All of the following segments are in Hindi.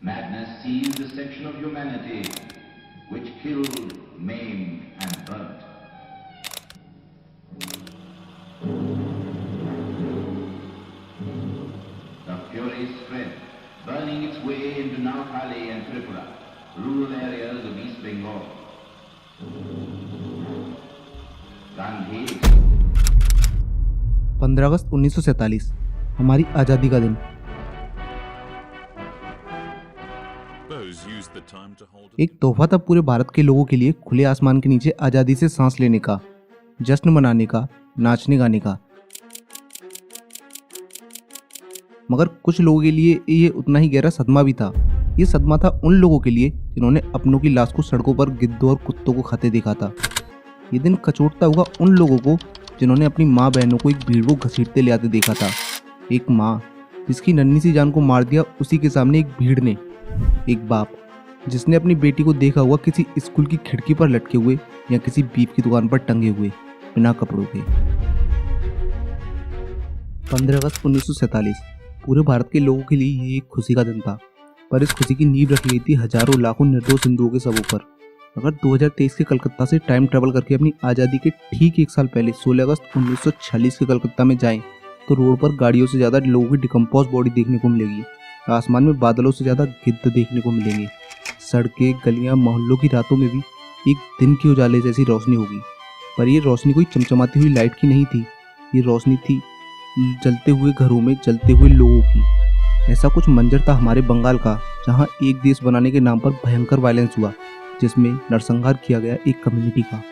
Madness seized a section of humanity which killed, maimed, and burnt. The fury spread, burning its way into Noakhali and Tripura, rural areas of East Bengal. Gandhi 15 अगस्त 1947 हमारी आज़ादी का दिन। एक तोहफा था पूरे भारत के लोगों के लिए, खुले आसमान के नीचे आज़ादी से सांस लेने का, जश्न मनाने का, नाचने गाने का। मगर कुछ लोगों के लिए ये उतना ही गहरा सदमा भी था। ये सदमा था उन लोगों के लिए जिन्होंने अपनों की लाश को सड़कों पर गिद्धों और कुत्तों को खाते देखा था। ये दिन कचोटता होगा उन लोगों को जिन्होंने अपनी माँ बहनों को एक भीड़ को घसीटते ले आते देखा था। एक माँ जिसकी नन्ही सी जान को मार दिया उसी के सामने एक भीड़ ने। एक बाप जिसने अपनी बेटी को देखा हुआ किसी स्कूल की खिड़की पर लटके हुए या किसी बीफ की दुकान पर टंगे हुए बिना कपड़ों के। 15 अगस्त 1947 पूरे भारत के लोगों के लिए ये एक खुशी का दिन था, पर इस खुशी की नींव रखी गई थी हजारों लाखों निर्दोष हिंदुओं के शवों पर। अगर 2023 के कलकत्ता से टाइम ट्रेवल करके अपनी आज़ादी के ठीक एक साल पहले 16 अगस्त 1946 के कलकत्ता में जाएं, तो रोड पर गाड़ियों से ज़्यादा लोगों की डिकम्पोज बॉडी देखने को मिलेगी। आसमान में बादलों से ज़्यादा गिद्ध देखने को मिलेंगे। सड़कें, गलियां, मोहल्लों की रातों में भी एक दिन के उजाले जैसी रोशनी होगी। पर ये रोशनी कोई चमचमाती हुई लाइट की नहीं थी, ये रोशनी थी जलते हुए घरों में जलते हुए लोगों की। ऐसा कुछ मंजर था हमारे बंगाल का, जहां एक देश बनाने के नाम पर भयंकर वायलेंस हुआ, जिसमें नरसंहार किया गया एक कम्युनिटी का।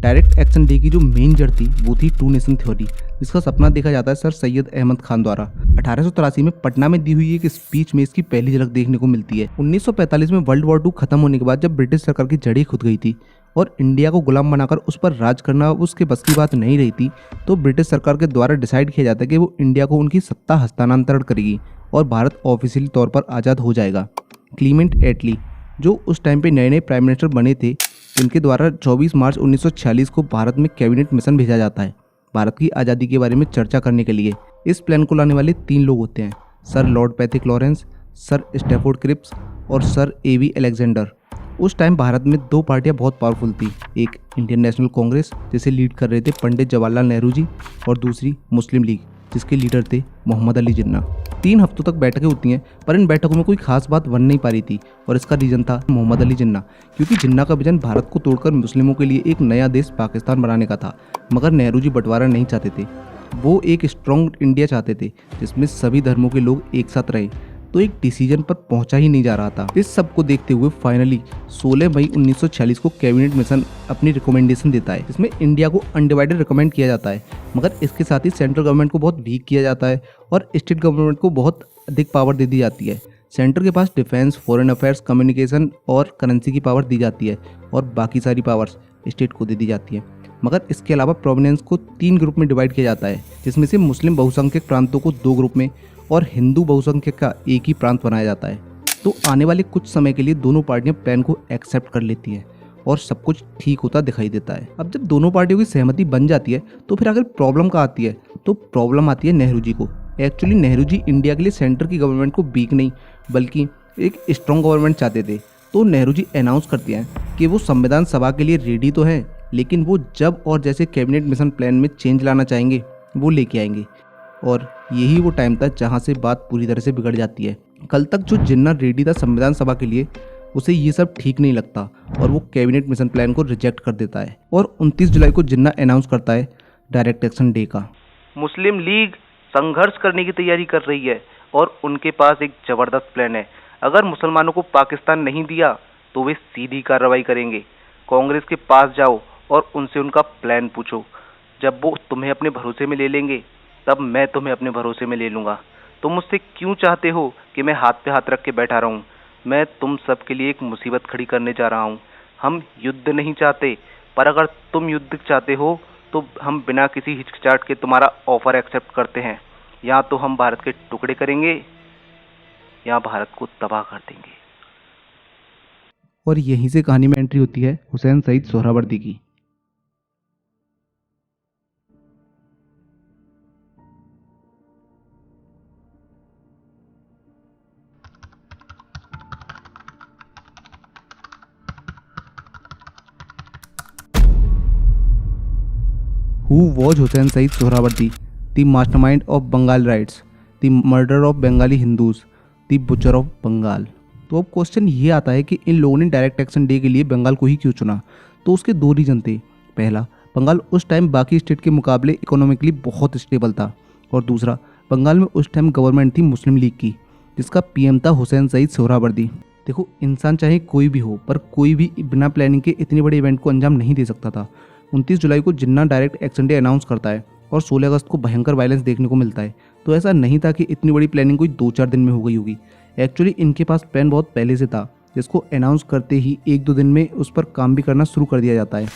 डायरेक्ट एक्शन डे की जो मेन जड़ थी वो थी टू नेशन थ्योरी, जिसका सपना देखा जाता है सर सैयद अहमद खान द्वारा। 1883 में पटना में दी हुई एक स्पीच में इसकी पहली झलक देखने को मिलती है। 1945 में वर्ल्ड वॉर 2 खत्म होने के बाद जब ब्रिटिश सरकार की जड़ें खुद गई थी और इंडिया को गुलाम बनाकर उस पर राज करना उसके बस की बात नहीं रही थी, तो ब्रिटिश सरकार के द्वारा डिसाइड किया जाता है कि वो इंडिया को उनकी सत्ता हस्तांतरण करेगी और भारत ऑफिशियली तौर पर आज़ाद हो जाएगा। क्लीमेंट एटली जो उस टाइम पे नए नए प्राइम मिनिस्टर बने थे, इनके द्वारा 24 मार्च 1946 को भारत में कैबिनेट मिशन भेजा जाता है भारत की आज़ादी के बारे में चर्चा करने के लिए। इस प्लान को लाने वाले 3 लोग होते हैं, sir lord Pethick Lawrence, sir Stafford Cripps और सर एवी अलेक्जेंडर। उस टाइम भारत में 2 पार्टियां बहुत पावरफुल थी, एक इंडियन नेशनल कांग्रेस जिसे लीड कर रहे थे पंडित जवाहरलाल नेहरू जी, और दूसरी मुस्लिम लीग जिसके लीडर थे मोहम्मद अली जिन्ना। 3 हफ्तों तक बैठकें होती हैं, पर इन बैठकों में कोई खास बात बन नहीं पा रही थी, और इसका रीजन था मोहम्मद अली जिन्ना, क्योंकि जिन्ना का विजन भारत को तोड़कर मुस्लिमों के लिए एक नया देश पाकिस्तान बनाने का था। मगर नेहरू जी बंटवारा नहीं चाहते थे, वो एक स्ट्रॉन्ग इंडिया चाहते थे जिसमें सभी धर्मों के लोग एक साथ रहें। तो एक डिसीजन पर पहुंचा ही नहीं जा रहा था। इस सब को देखते हुए फाइनली 16 मई 1946 को कैबिनेट मिशन अपनी रिकमेंडेशन देता है, जिसमें इंडिया को अनडिवाइडेड रिकमेंड किया जाता है, मगर इसके साथ ही सेंट्रल गवर्नमेंट को बहुत वीक किया जाता है और स्टेट गवर्नमेंट को बहुत अधिक पावर दे दी जाती है। सेंटर के पास डिफेंस, फॉरेन अफेयर्स, कम्युनिकेशन और करेंसी की पावर दी जाती है, और बाकी सारी पावर्स स्टेट को दे दी जाती है। मगर इसके अलावा प्रोविनेंस को 3 ग्रुप में डिवाइड किया जाता है, जिसमें से मुस्लिम बहुसंख्यक प्रांतों को 2 ग्रुप में और हिंदू बहुसंख्यक का एक ही प्रांत बनाया जाता है। तो आने वाले कुछ समय के लिए दोनों पार्टियां प्लान को एक्सेप्ट कर लेती हैं और सब कुछ ठीक होता दिखाई देता है। अब जब दोनों पार्टियों की सहमति बन जाती है, तो फिर अगर प्रॉब्लम का आती है, तो प्रॉब्लम आती है नेहरू जी को। एक्चुअली नेहरू जी इंडिया के लिए सेंटर की गवर्नमेंट को वीक नहीं बल्कि एक स्ट्रॉन्ग गवर्नमेंट चाहते थे। तो नेहरू जी अनाउंस करते हैं कि वो संविधान सभा के लिए रेडी तो हैं, लेकिन वो जब और जैसे कैबिनेट मिशन प्लान में चेंज लाना चाहेंगे वो लेके आएंगे। और यही वो टाइम था जहां से बात पूरी तरह से बिगड़ जाती है। कल तक जो जिन्ना रेडी था संविधान सभा के लिए, उसे ये सब ठीक नहीं लगता और वो कैबिनेट मिशन प्लान को रिजेक्ट कर देता है। और 29 जुलाई को जिन्ना अनाउंस करता है डायरेक्ट एक्शन डे का। मुस्लिम लीग संघर्ष करने की तैयारी कर रही है और उनके पास एक जबरदस्त प्लान है। अगर मुसलमानों को पाकिस्तान नहीं दिया तो वे सीधी कार्रवाई करेंगे। कांग्रेस के पास जाओ और उनसे उनका प्लान पूछो। जब वो तुम्हें अपने भरोसे में ले लेंगे, तब मैं तुम्हें अपने भरोसे में ले लूंगा। तुम मुझसे क्यों चाहते हो कि मैं हाथ पे हाथ रख के बैठा रहूं? मैं तुम सब के लिए एक मुसीबत खड़ी करने जा रहा हूं। हम युद्ध नहीं चाहते, पर अगर तुम युद्ध चाहते हो तो हम बिना किसी हिचकिचाहट के तुम्हारा ऑफर एक्सेप्ट करते हैं। या तो हम भारत के टुकड़े करेंगे या भारत को तबाह कर देंगे। और यहीं से कहानी में एंट्री होती है हुसैन सईद सोहरावर्दी की। Who was Hussain Saeed Sohrawardi, the mastermind of Bengal riots, the murder of Bengali Hindus, the butcher of Bengal? तो अब क्वेश्चन ये आता है कि इन लोगों ने डायरेक्ट एक्शन डे के लिए बंगाल को ही क्यों चुना। तो उसके दो रीजन थे। पहला, बंगाल उस टाइम बाकी स्टेट के मुकाबले इकोनॉमिकली बहुत स्टेबल था, और दूसरा, बंगाल में उस टाइम गवर्नमेंट थी मुस्लिम लीग की, जिसका पीएम था हुसैन सईद सोहरावर्दी। देखो, इंसान चाहे कोई भी हो, पर कोई भी बिना प्लानिंग के इतने बड़े इवेंट को अंजाम नहीं दे सकता था। 29 जुलाई को जिन्ना डायरेक्ट एक्शन डे अनाउंस करता है और 16 अगस्त को भयंकर वायलेंस देखने को मिलता है। तो ऐसा नहीं था कि इतनी बड़ी प्लानिंग कोई 2-4 दिन में हो गई होगी। एक्चुअली इनके पास प्लान बहुत पहले से था, जिसको अनाउंस करते ही 1-2 दिन में उस पर काम भी करना शुरू कर दिया जाता है।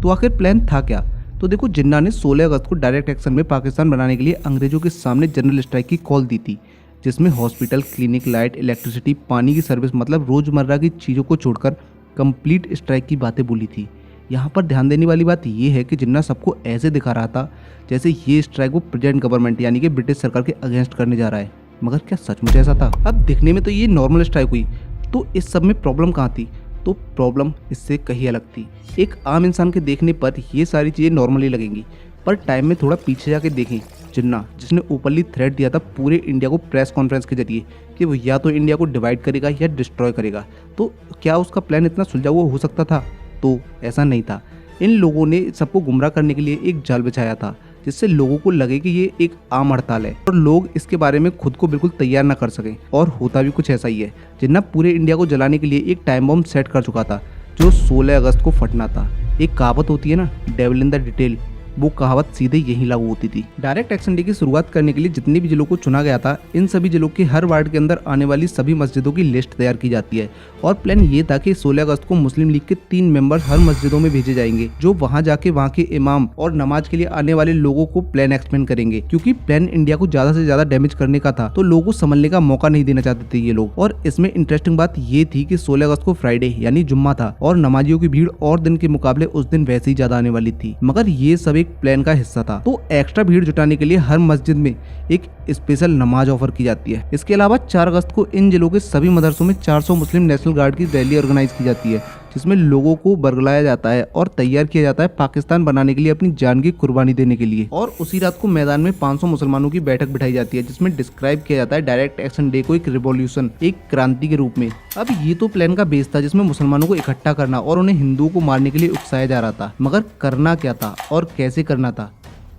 तो आखिर प्लान था क्या? तो देखो, जिन्ना ने 16 अगस्त को डायरेक्ट एक्शन में पाकिस्तान बनाने के लिए अंग्रेजों के सामने जनरल स्ट्राइक की कॉल दी थी, जिसमें हॉस्पिटल, क्लिनिक, लाइट, इलेक्ट्रिसिटी, पानी की सर्विस, मतलब रोजमर्रा की चीज़ों को छोड़कर कंप्लीट स्ट्राइक की बातें बोली थी। यहाँ पर ध्यान देने वाली बात यह है कि जिन्ना सबको ऐसे दिखा रहा था जैसे ये स्ट्राइक वो प्रेजेंट गवर्नमेंट यानी कि ब्रिटिश सरकार के अगेंस्ट करने जा रहा है। मगर क्या सचमुच ऐसा था? अब दिखने में तो ये नॉर्मल स्ट्राइक हुई, तो इस सब में प्रॉब्लम कहाँ थी? तो प्रॉब्लम इससे कहीं अलग थी। एक आम इंसान के देखने पर ये सारी चीज़ें नॉर्मली लगेंगी, पर टाइम में थोड़ा पीछे जाके देखें, जिन्ना जिसने ओपनली थ्रेट दिया था पूरे इंडिया को प्रेस कॉन्फ्रेंस के जरिए कि वो या तो इंडिया को डिवाइड करेगा या डिस्ट्रॉय करेगा, तो क्या उसका प्लान इतना सुलझा हुआ हो सकता था? तो ऐसा नहीं था। इन लोगों ने सबको गुमराह करने के लिए एक जाल बिछाया था, जिससे लोगों को लगे कि ये एक आम हड़ताल है और लोग इसके बारे में खुद को बिल्कुल तैयार ना कर सकें। और होता भी कुछ ऐसा ही है। जिन्ना पूरे इंडिया को जलाने के लिए एक टाइम बम सेट कर चुका था, जो 16 अगस्त को फटना था। एक कहावत होती है ना, डेविल इन द डिटेल, वो कहावत सीधे यहीं लागू होती थी। डायरेक्ट एक्शन डे की शुरुआत करने के लिए जितने भी जिलों को चुना गया था, इन सभी जिलों के हर वार्ड के अंदर आने वाली सभी मस्जिदों की लिस्ट तैयार की जाती है। और प्लान ये था कि 16 अगस्त को मुस्लिम लीग के 3 मेंबर हर मस्जिदों में भेजे जाएंगे, जो वहां जाके वहां के इमाम और नमाज के लिए आने वाले लोगों को प्लान एक्सप्लेन करेंगे। क्योंकि प्लान इंडिया को ज्यादा से ज्यादा डैमेज करने का था, तो लोगों को संभलने का मौका नहीं देना चाहते थे ये लोग। और इसमें इंटरेस्टिंग बात ये थी कि 16 अगस्त को फ्राइडे यानी जुम्मा था, और नमाजियों की भीड़ और दिन के मुकाबले उस दिन वैसे ही ज्यादा आने वाली थी। मगर ये सब एक प्लान का हिस्सा था। तो एक्स्ट्रा भीड़ जुटाने के लिए हर मस्जिद में एक स्पेशल नमाज ऑफर की जाती है। इसके अलावा 4 अगस्त को इन जिलों के सभी मदरसों में 400 मुस्लिम नेशनल गार्ड की रैली ऑर्गेनाइज की जाती है, जिसमें लोगों को बरगलाया जाता है और तैयार किया जाता है पाकिस्तान बनाने के लिए अपनी जान की कुर्बानी देने के लिए। और उसी रात को मैदान में 500 मुसलमानों की बैठक बिठाई जाती है, जिसमें डिस्क्राइब किया जाता है डायरेक्ट एक्शन डे को एक रिवॉल्यूशन, एक क्रांति के रूप में। अब ये तो प्लान का बेस था, जिसमें मुसलमानों को इकट्ठा करना और उन्हें हिंदुओं को मारने के लिए उकसाया जा रहा था। मगर करना क्या था और कैसे करना था,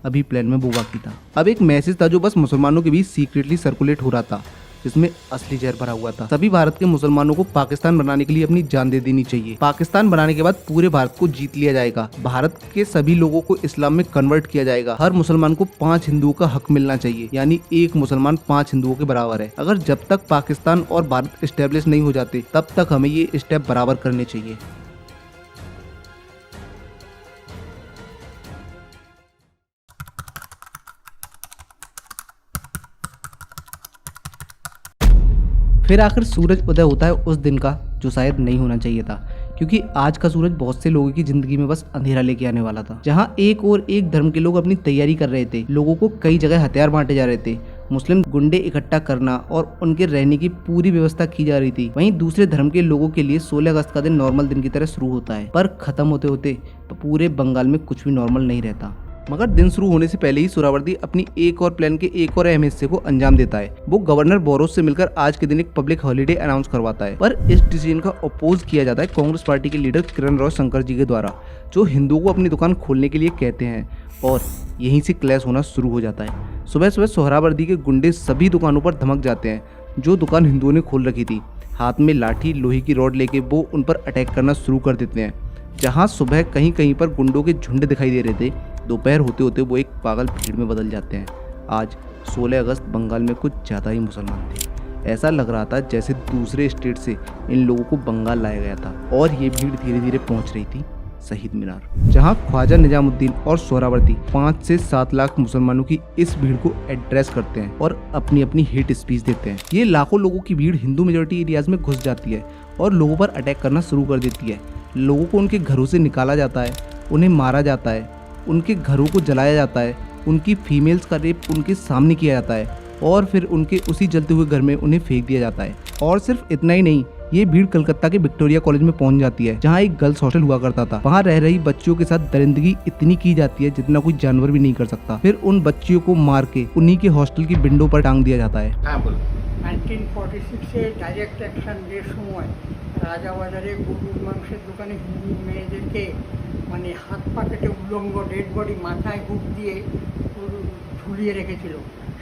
अभी प्लान में वो बाकी था। अब एक मैसेज था जो बस मुसलमानों के बीच सीक्रेटली सर्कुलेट हो रहा था, जिसमें असली जहर भरा हुआ था। सभी भारत के मुसलमानों को पाकिस्तान बनाने के लिए अपनी जान दे देनी चाहिए। पाकिस्तान बनाने के बाद पूरे भारत को जीत लिया जाएगा। भारत के सभी लोगों को इस्लाम में कन्वर्ट किया जाएगा। हर मुसलमान को 5 हिंदुओं का हक मिलना चाहिए, यानी एक मुसलमान 5 हिंदुओं के बराबर है। अगर जब तक पाकिस्तान और भारत एस्टेब्लिश नहीं हो जाते, तब तक हमें ये स्टेप बराबर करने चाहिए। फिर आखिर सूरज उदय होता है उस दिन का, जो शायद नहीं होना चाहिए था, क्योंकि आज का सूरज बहुत से लोगों की जिंदगी में बस अंधेरा लेके आने वाला था। जहां एक और एक धर्म के लोग अपनी तैयारी कर रहे थे, लोगों को कई जगह हथियार बांटे जा रहे थे, मुस्लिम गुंडे इकट्ठा करना और उनके रहने की पूरी व्यवस्था की जा रही थी। वहीं दूसरे धर्म के लोगों के लिए 16 अगस्त का दिन नॉर्मल दिन की तरह शुरू होता है, पर खत्म होते होते पूरे बंगाल में कुछ भी नॉर्मल नहीं रहता। मगर दिन शुरू होने से पहले ही सोहरावर्दी अपनी एक और प्लान के एक और अहम हिस्से को अंजाम देता है। वो गवर्नर बोरोस से मिलकर आज के दिन एक पब्लिक हॉलिडे अनाउंस करवाता है। पर इस डिसीजन का अपोज किया जाता है कांग्रेस पार्टी के लीडर किरण राव शंकर जी के द्वारा, जो हिंदुओं को अपनी दुकान खोलने के लिए कहते हैं, और यहीं से क्लैश होना शुरू हो जाता है। सुबह सुबह सोहरावर्दी के गुंडे सभी दुकानों पर धमक जाते हैं जो दुकान हिंदुओं ने खोल रखी थी। हाथ में लाठी, लोहे की रॉड लेके वो उन पर अटैक करना शुरू कर देते हैं। जहाँ सुबह कहीं कहीं पर गुंडों के झुंड दिखाई दे रहे थे, दोपहर होते होते वो एक पागल भीड़ में बदल जाते हैं। आज 16 अगस्त बंगाल में कुछ ज़्यादा ही मुसलमान थे। ऐसा लग रहा था जैसे दूसरे स्टेट से इन लोगों को बंगाल लाया गया था, और ये भीड़ धीरे धीरे पहुंच रही थी शहीद मीनार, जहां ख्वाजा निजामुद्दीन और सोहरावर्दी 5 से 7 लाख मुसलमानों की इस भीड़ को एड्रेस करते हैं और अपनी अपनी हेट स्पीच देते हैं। ये लाखों लोगों की भीड़ हिंदू मेजोरिटी एरियाज में घुस जाती है और लोगों पर अटैक करना शुरू कर देती है। लोगों को उनके घरों से निकाला जाता है, उन्हें मारा जाता है, उनके घरों को जलाया जाता है, उनकी फीमेल्स का रेप उनके सामने किया जाता है और फिर उनके उसी जलते हुए घर में उन्हें फेंक दिया जाता है। और सिर्फ इतना ही नहीं, ये भीड़ कलकत्ता के विक्टोरिया कॉलेज में पहुंच जाती है, जहां एक गर्ल्स हॉस्टल हुआ करता था। वहां रह रही बच्चियों के साथ दरिंदगी इतनी की जाती है जितना कोई जानवर भी नहीं कर सकता। फिर उन बच्चियों को मार के उन्हीं के हॉस्टल की विंडो पर टांग दिया जाता है। 1946 डायरेक्ट एक्शन যে সময় রাজাবাজারে গরুর মাংসের দোকানে হিন্দু মেয়েদেরকে মানে হাত পা কেটে উলঙ্গ ডেড বডি মাথায় হুক দিয়ে ঝুলিয়ে রেখেছিল,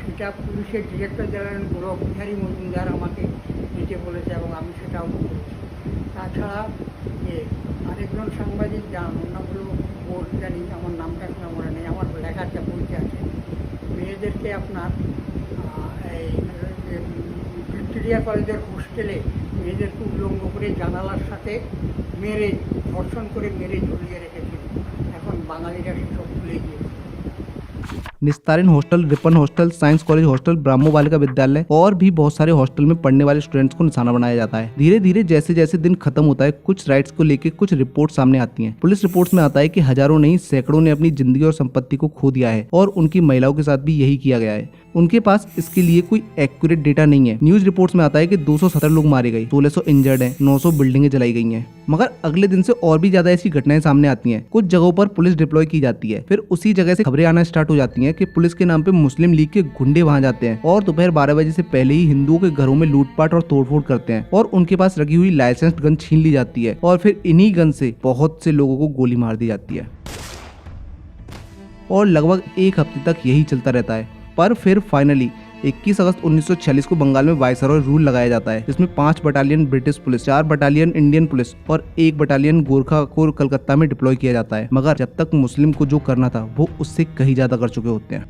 সেটা পুলিশের ডিরেক্টর জেনারেল গৌরব বিহারী মজুমদার আমাকে নিতে বলেছে এবং আমি সেটাও করেছি। তাছাড়া আরেকজন সাংবাদিক যান, অন্যগুলো বোর্ড জানি, আমার নামটা এখন মনে নেই, আমার লেখাটা বইতে আছে, মেয়েদেরকে আপনার এই ভিক্টোরিয়া কলেজের হোস্টেলে মেয়েদেরকে উলঙ্গ করে জানালার সাথে মেরে ধর্ষণ করে মেরে ঝুলিয়ে রেখেছিল। এখন বাঙালিরা সেসব ভুলে গিয়েছে। Nistarini hostel, Ripon hostel, science college hostel, Brahmo Balika Vidyalaya और भी बहुत सारे हॉस्टल में पढ़ने वाले स्टूडेंट्स को निशाना बनाया जाता है। धीरे धीरे जैसे जैसे दिन खत्म होता है, कुछ राइट्स को लेकर कुछ रिपोर्ट सामने आती हैं। पुलिस रिपोर्ट्स में आता है कि हजारों नहीं सैकड़ों ने अपनी जिंदगी और संपत्ति को खो दिया है और उनकी महिलाओं के साथ भी यही किया गया है। उनके पास इसके लिए कोई एक्यूरेट डेटा नहीं है। न्यूज रिपोर्ट्स में आता है कि 270 लोग मारे गए, 1600 इंजर्ड हैं, 900 बिल्डिंगें जलाई गई हैं। मगर अगले दिन से और भी ज्यादा ऐसी घटनाएं सामने आती हैं। कुछ जगहों पर पुलिस डिप्लॉय की जाती है, फिर उसी जगह से खबरें आना स्टार्ट हो जाती हैं कि पुलिस के नाम पे मुस्लिम लीग के गुंडे वहां जाते हैं और दोपहर 12 बजे से पहले ही हिंदुओं के घरों में लूटपाट और तोड़फोड़ करते हैं और उनके पास रखी हुई लाइसेंस्ड गन छीन ली जाती है और फिर इन्हीं गन से बहुत से लोगों को गोली मार दी जाती है और लगभग एक हफ्ते तक यही चलता रहता है। पर फिर फाइनली 21 अगस्त 1946 को बंगाल में वायसरॉय रूल लगाया जाता है, जिसमें 5 battalion British police, 4 battalion Indian police और 1 बटालियन गोरखा कोर कलकत्ता में डिप्लॉय किया जाता है। मगर जब तक मुस्लिम को जो करना था वो उससे कहीं ज्यादा कर चुके होते हैं।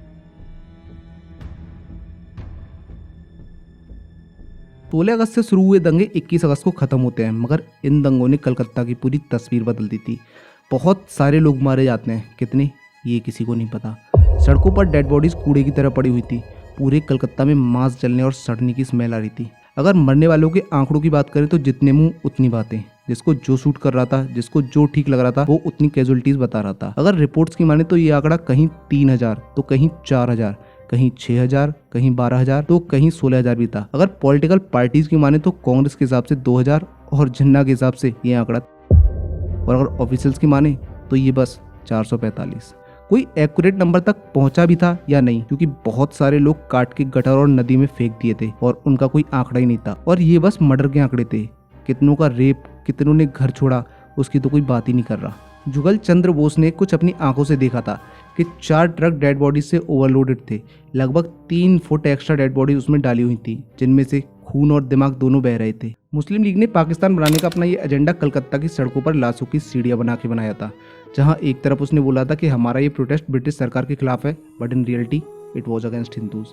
16 अगस्त से शुरू हुए दंगे 21 अगस्त को खत्म होते हैं, मगर इन दंगों ने कलकत्ता की पूरी तस्वीर बदल दी थी। बहुत सारे लोग मारे जाते हैं, कितने ये किसी को नहीं पता। सड़कों पर डेड बॉडीज कूड़े की तरह पड़ी हुई थी। पूरे कलकत्ता में मांस जलने और सड़ने की स्मेल आ रही थी। अगर मरने वालों के आंकड़ों की बात करें तो जितने मुंह उतनी बातें। जिसको जो सूट कर रहा था, जिसको जो ठीक लग रहा था, वो उतनी कैजुअलिटीज बता रहा था। अगर रिपोर्ट्स की माने तो ये आंकड़ा कहीं 3000 तो कहीं 4000, कहीं 6000, कहीं 12000 तो कहीं 16000 भी था। अगर पॉलिटिकल पार्टीज की माने तो कांग्रेस के हिसाब से 2000 और जिन्ना के हिसाब से ये आंकड़ा, और अगर ऑफिशियल्स की माने तो ये बस 445। कोई एक्यूरेट नंबर तक पहुंचा भी था या नहीं, क्योंकि बहुत सारे लोग काट के गटर और नदी में फेंक दिए थे और उनका कोई आंकड़ा ही नहीं था। और ये बस मर्डर के आंकड़े थे। कितनों का रेप, कितनों ने घर छोड़ा, उसकी तो कोई बात ही नहीं कर रहा। जुगल चंद्र बोस ने कुछ अपनी आंखों से देखा था कि 4 ट्रक डेड बॉडी से ओवरलोडेड थे। लगभग 3 फुट एक्स्ट्रा डेड बॉडी उसमें डाली हुई थी, जिनमें से खून और दिमाग दोनों बह रहे थे। मुस्लिम लीग ने पाकिस्तान बनाने का अपना ये एजेंडा कलकत्ता की सड़कों पर लाशों की सीढ़ियां बना के बनाया था, जहां एक तरफ उसने बोला था कि हमारा ये प्रोटेस्ट ब्रिटिश सरकार के खिलाफ है, but in reality it was against Hindus.